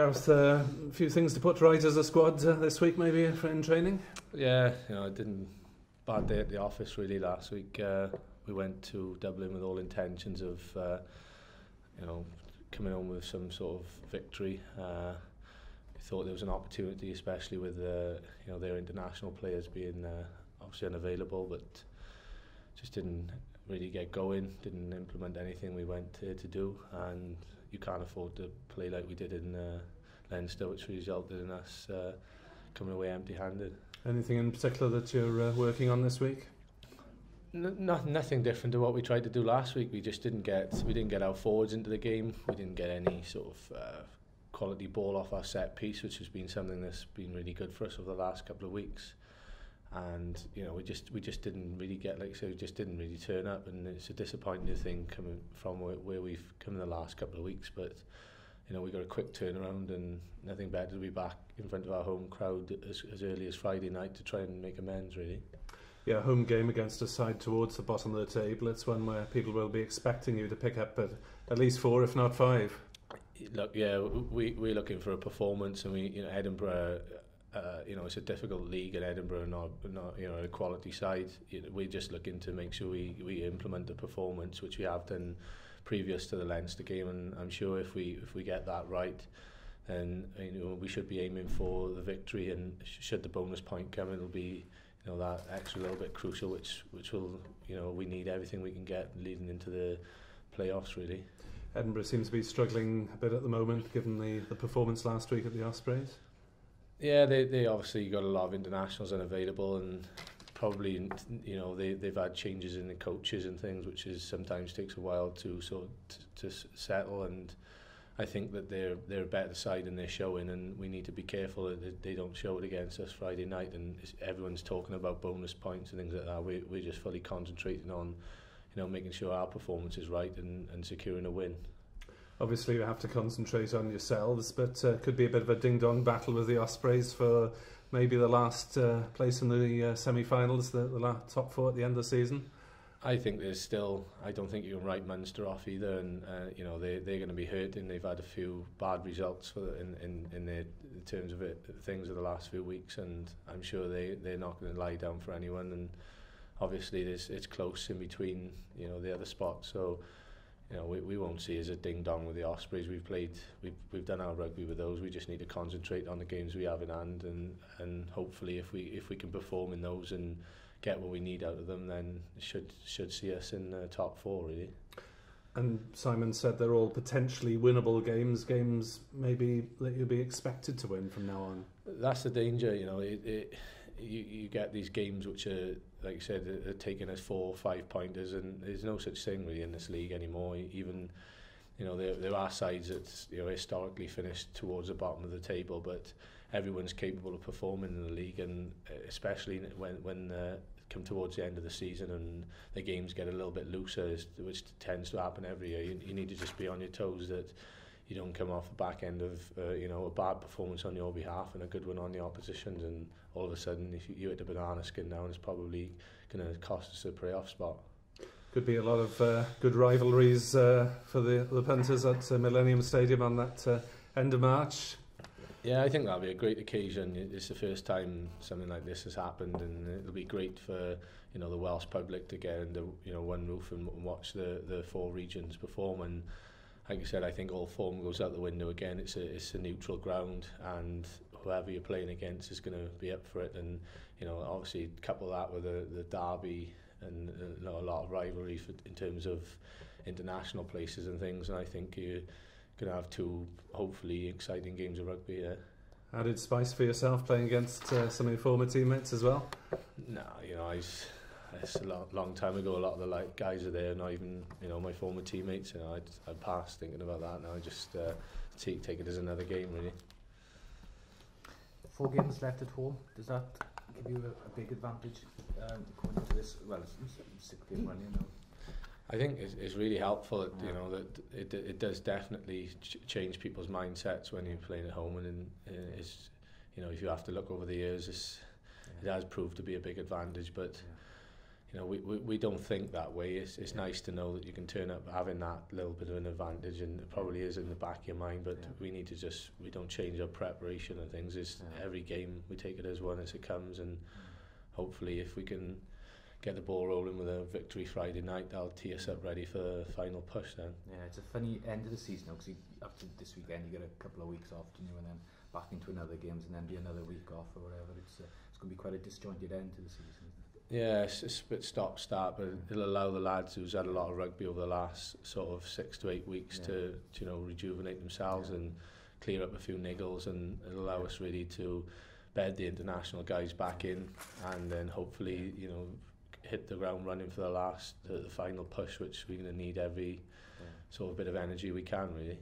Gareth, a few things to put right as a squad this week, maybe in training. Yeah, I didn't bad day at the office really last week. We went to Dublin with all intentions of, coming home with some sort of victory. We thought there was an opportunity, especially with their international players being obviously unavailable, but just didn't really get going. Didn't implement anything we went here to do, and you can't afford to play like we did in Leinster, which resulted in us coming away empty-handed. Anything in particular that you're working on this week? Nothing different to what we tried to do last week. We didn't get our forwards into the game. We didn't get any sort of quality ball off our set piece, which has been something that's been really good for us over the last couple of weeks. And we just didn't really get, like I said, we just didn't really turn up, and it's a disappointing thing coming from where we've come in the last couple of weeks. But we got a quick turnaround, and nothing better to be back in front of our home crowd as early as Friday night to try and make amends, really. Yeah, home game against a side towards the bottom of the table. It's one where people will be expecting you to pick up at least 4, if not 5. Look, yeah, we're looking for a performance, and Edinburgh. It's a difficult league, and Edinburgh not a quality side. We're just looking to make sure we implement a performance, which we have done previous to the Leinster game, and I'm sure if we get that right, then we should be aiming for the victory. And should the bonus point come, it'll be that extra little bit crucial, which will we need everything we can get leading into the playoffs, really. Edinburgh seems to be struggling a bit at the moment, given the performance last week at the Ospreys. Yeah, they obviously got a lot of internationals unavailable, and probably they've had changes in the coaches and things, which sometimes takes a while to settle. And I think that they're a better side than they're showing, and we need to be careful that they don't show it against us Friday night. And everyone's talking about bonus points and things like that. We're just fully concentrating on making sure our performance is right and securing a win. Obviously you have to concentrate on yourselves, but could be a bit of a ding-dong battle with the Ospreys for maybe the last place in the semi-finals, the top 4 at the end of the season. I think I don't think you can write Munster off either, and they're going to be hurting. They've had a few bad results in terms of things of the last few weeks, and I'm sure they're not going to lie down for anyone. And obviously it's close in between the other spots, so we won't see as a ding-dong with the Ospreys. We've done our rugby with those. We just need to concentrate on the games we have in hand, and hopefully if we can perform in those and get what we need out of them, then it should see us in the top 4, really. And Simon said they're all potentially winnable games maybe that you'll be expected to win from now on. That's the danger, you get these games which are, like you said, are taking us 4 or 5 pointers, and there's no such thing really in this league anymore. Even there are sides that historically finished towards the bottom of the table, but everyone's capable of performing in the league, and especially when come towards the end of the season and the games get a little bit looser, which tends to happen every year. You need to just be on your toes that you don't come off the back end of a bad performance on your behalf and a good one on the opposition's, and all of a sudden if you hit the banana skin down, it's probably going to cost us a playoff spot. Could be a lot of good rivalries for the punters at Millennium Stadium on that end of March. Yeah, I think that'll be a great occasion. It's the first time something like this has happened, and it'll be great for the Welsh public to get under one roof and watch the 4 regions perform. And like I said, I think all form goes out the window again. It's a neutral ground, and whoever you're playing against is going to be up for it. And obviously couple that with the derby and a lot of rivalry in terms of international places and things. And I think you're going to have 2 hopefully exciting games of rugby. Yeah. Added spice for yourself playing against some of your former teammates as well? No, it's a long time ago. A lot of the guys are there, not even my former teammates. I passed thinking about that now. I just take it as another game, really. 4 games left at home. Does that give you a big advantage going into this? Well, it's 6-game run, I think it's really helpful that that it does definitely change people's mindsets when you're playing at home, and it's if you have to look over the years, it has proved to be a big advantage. But I think it's just a matter of getting used to it. And I think the players are getting used to it. And I think the players are you know, we don't think that way. It's nice to know that you can turn up having that little bit of an advantage, and it probably is in the back of your mind, but we need to just, we don't change our preparation and things. It's every game, we take it as one as it comes, and hopefully if we can get the ball rolling with a victory Friday night, that'll tee us up ready for the final push then. Yeah, it's a funny end of the season, because after this weekend you get a couple of weeks off, and then back into another games, and then be another week off or whatever. It's going to be quite a disjointed end to the season, isn't it? Yeah, it's a bit stop-start, but it'll allow the lads who's had a lot of rugby over the last sort of 6 to 8 weeks to, you know, rejuvenate themselves and clear up a few niggles, and it'll allow us really to bed the international guys back in, and then hopefully, you know, hit the ground running for the final push, which we're going to need every sort of bit of energy we can, really.